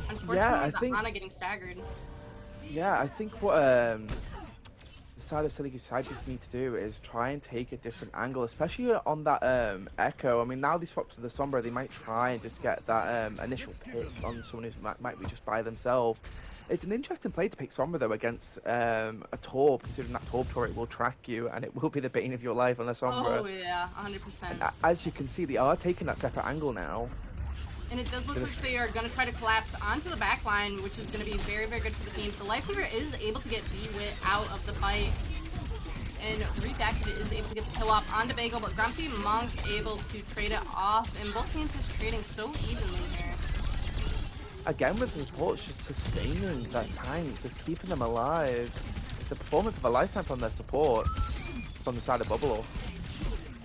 Unfortunately, the Ana getting staggered. Yeah, I think what the side of Silly Goose Society need to do is try and take a different angle, especially on that Echo. I mean, now they swapped to the Sombra, they might try and just get that initial pick on someone who might be just by themselves. It's an interesting play to pick Sombra though against a Torb, considering that Torb turret will track you and it will be the bane of your life on a Sombra. Oh yeah, 100%. As you can see, they are taking that separate angle now. And it does look like they are going to try to collapse onto the back line, which is going to be very, very good for the team. The Lifeweaver is able to get B-Wit out of the fight. And Redacted is able to get the kill off onto Bagel, but Grumpy Monk able to trade it off. And both teams just trading so evenly here. Again with the supports, just sustaining that tank, just keeping them alive. It's the performance of a lifetime from their supports from the side of Bubble.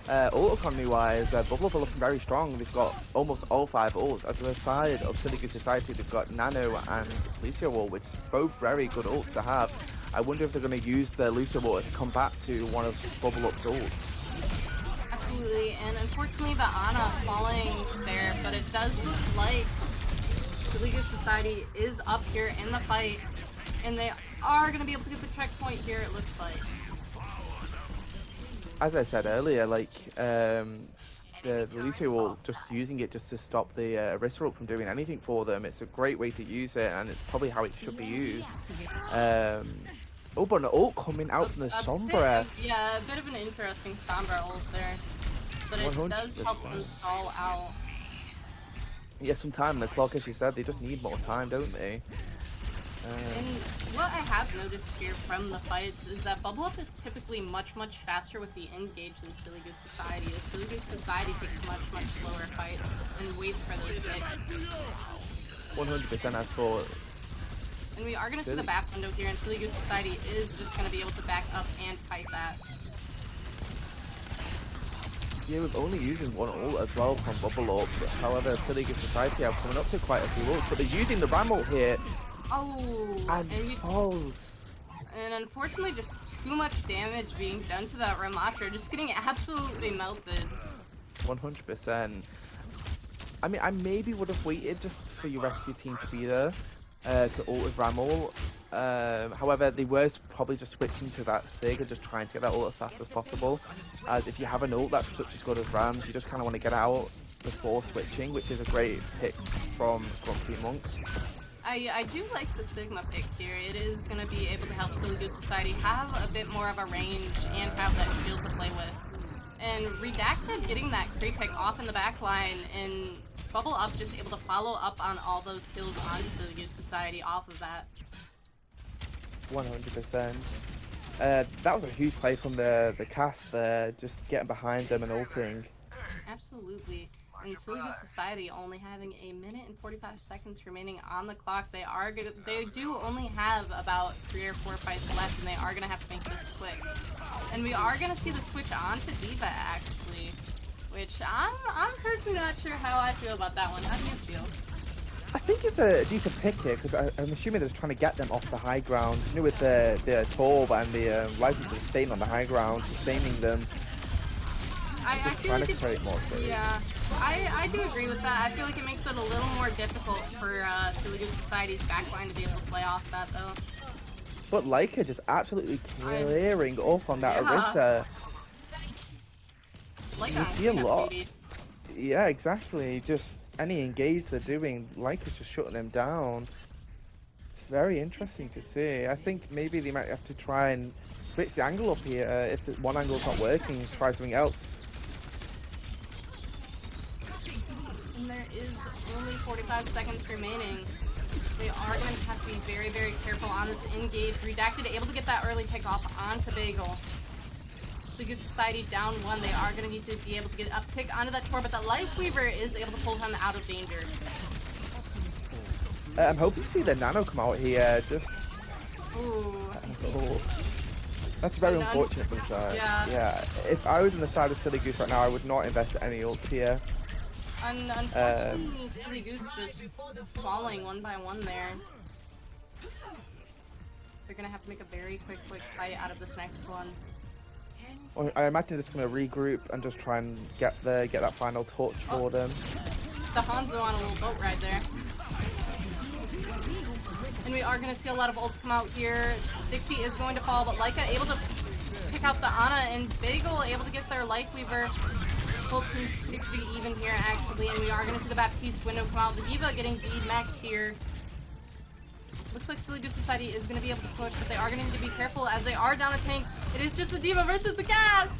Ult economy wise, Bubble are looking very strong. They've got almost all 5 ults. At the side of Silly Goose Society, they've got Nano and Lucio ult, which is both very good ults to have. I wonder if they're going to use the Lucio ult to come back to one of Bubble Up's ults. Absolutely, and unfortunately the Ana falling there, but it does look like Silly Goose Society is up here in the fight, and they are going to be able to get the checkpoint here, it looks like. As I said earlier, like the Lucio ult, just using it just to stop the Orisa ult from doing anything for them. It's a great way to use it, and it's probably how it should be used. Oh, but an ult coming out from the Sombra. Yeah, a bit of an interesting Sombra ult there. But it does help them 100%. stall out. Yeah, some time on the clock, as you said. They just need more time, don't they? And what I have noticed here from the fights is that Bubble Up is typically much faster with the engage than Silly Goose Society is. Silly Goose Society takes much slower fights and waits for those picks. 100% as for... And we are going to see the back window here, and Silly Goose Society is just going to be able to back up and fight that. Yeah, we're only using one ult as well from Bubble Up. However, Silly Goose Society are coming up to quite a few ults, but they're using the Ram ult here. Oh, And falls. And unfortunately, just too much damage being done to that Ramatra, just getting absolutely melted. 100%. I mean, I maybe would have waited just for your rescue team to be there to ult with Ram ult. However, they were probably just switching to that Sig and just trying to get that ult as fast as possible. As if you have an ult that's such as good as Ram's, you just kind of want to get out before switching, which is a great pick from Team Monk. I do like the Sigma pick here. It is going to be able to help Silly Goose Society have a bit more of a range and have that shield to play with. And Redacted getting that creep pick off in the back line, and Bubble Up just able to follow up on all those kills on Silly Goose Society off of that. 100%. That was a huge play from the cast there, just getting behind them and ulting. Absolutely. And Silly Goose Society only having 1 minute and 45 seconds remaining on the clock. They do only have about 3 or 4 fights left, and they are gonna have to make this quick. And we are gonna see the switch on to D.Va actually, which I'm personally not sure how I feel about that one. How do you feel? I think it's a decent pick here, because I'm assuming they're just trying to get them off the high ground. You know, with the Torb and the license staying on the high ground, sustaining them. I feel trying like to create more space. yeah, I do agree with that. I feel like it makes it a little more difficult for Silly Goose Society's backline to be able to play off that though. But Leica just absolutely clearing up on that Orisa. Like You see a lot. Yeah, exactly. Just any engage they're doing, Leica's just shutting them down. It's very interesting to see. I think maybe they might have to try and switch the angle up here. If one angle's not working, try something else. And there is only 45 seconds remaining. They are going to have to be very careful on this engage. Redacted able to get that early pick off onto Bagel. The Goose Society down 1. They are going to need to be able to get a pick onto that Tor, but the Lifeweaver is able to pull him out of danger. I'm hoping to see the Nano come out here. Just Ooh. oh. That's very unfortunate for the side. Yeah. If I was on the side of Silly Goose right now, I would not invest any ults here. Unfortunately, Silly Goose just falling one by one there. They're gonna have to make a very quick fight out of this next one. I imagine they're just going to regroup and just try and get that final touch for them. The Hanzo on a little boat ride there. And we are going to see a lot of ults come out here. Dixie is going to fall, but Leica able to pick out the Ana, and Bagel able to get their Lifeweaver. Both seems pretty even here actually, and we are going to see the Baptiste window come out. The D.Va getting D-Mech here. Looks like Silly Goose Society is going to be able to push, but they are going to need to be careful as they are down a tank. It is just the D.Va versus the Cats!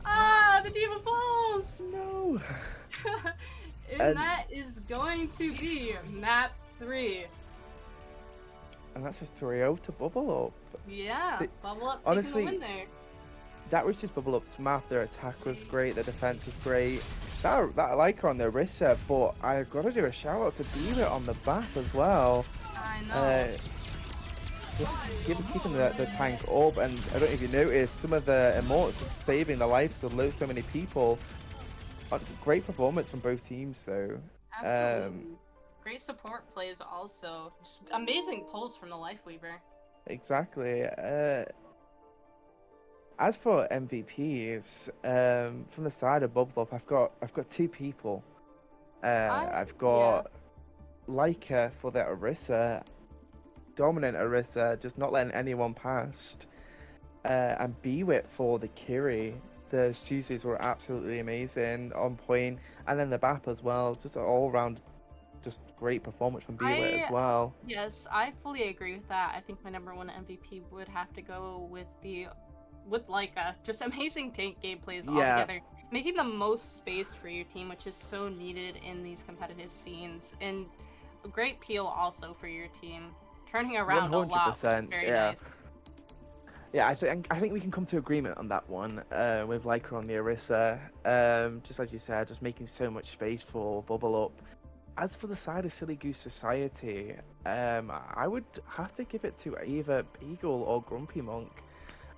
Ah, the D.Va falls! No! and that is going to be map 3. And that's a 3-0 to Bubble Up. Yeah, Bubble Up honestly, taking the win there. That was just Bubble Up's map. Their attack was great, their defense was great. That I like her on their Orisa, but I've got to do a shout out to D.Va on the back as well. I know. Just keeping the tank up, and I don't know if you noticed, some of the emotes are saving the lives of so many people. Great performance from both teams, though. Absolutely. Great support plays also. Just amazing pulls from the Lifeweaver. Exactly. As for MVPs, from the side of Bubble Up, I've got 2 people. I've got Leica for their Orisa, dominant Orisa, just not letting anyone past, and Bewit for the Kiri. The Tuesdays were absolutely amazing, on point, and then the BAP as well, just an all-round just great performance from Beela as I well. Yes, I fully agree with that. I think my number one MVP would have to go with Leica. Just amazing tank gameplays Yeah, altogether, making the most space for your team, which is so needed in these competitive scenes, and a great peel also for your team, turning around a lot, which is 100%. very Yeah. nice. Yeah, I think we can come to agreement on that one with Leica on the Orisa. Just as you said, just making so much space for Bubble Up. As for the side of Silly Goose Society, I would have to give it to either Beagle or Grumpy Monk.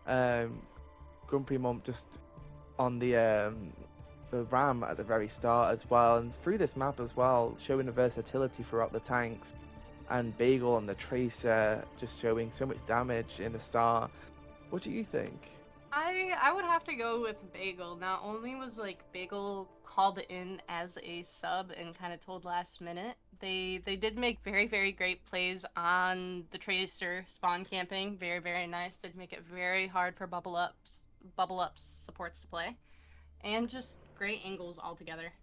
Um, Grumpy Monk just on the Ram at the very start as well, and through this map as well, showing the versatility throughout the tanks, and Bagel on the Tracer just showing so much damage in the start. What do you think? I would have to go with Bagel. Not only was like Bagel called in as a sub and kind of told last minute, they did make very great plays on the Tracer spawn camping. Very nice. Did make it very hard for bubble ups supports to play, and just great angles altogether.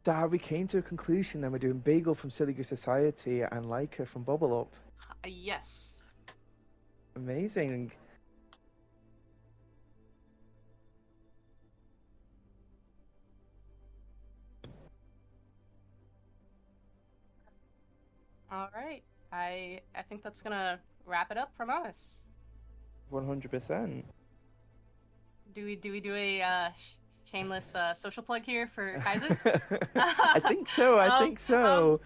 So how we came to a conclusion, then we're doing Bagel from Silly Goose Society and Leica from Bubble Up. Yes. Amazing. All right. I think that's gonna wrap it up from us. 100%. Do we do a shameless social plug here for Kaizen? I think so. I um, think um, so.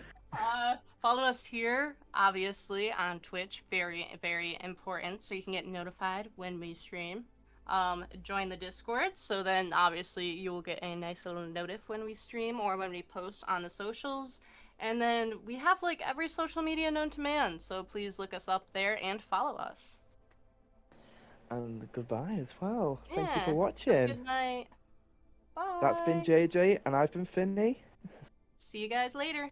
Follow us here, obviously, on Twitch. Very important, so you can get notified when we stream. Join the Discord, so then obviously you will get a nice little notif when we stream or when we post on the socials. And then we have like every social media known to man, so please look us up there and follow us. And goodbye as well. Thank you for Yeah. Have a watching. good night. That's been Bye. JJ, and I've been Finney. See you guys later.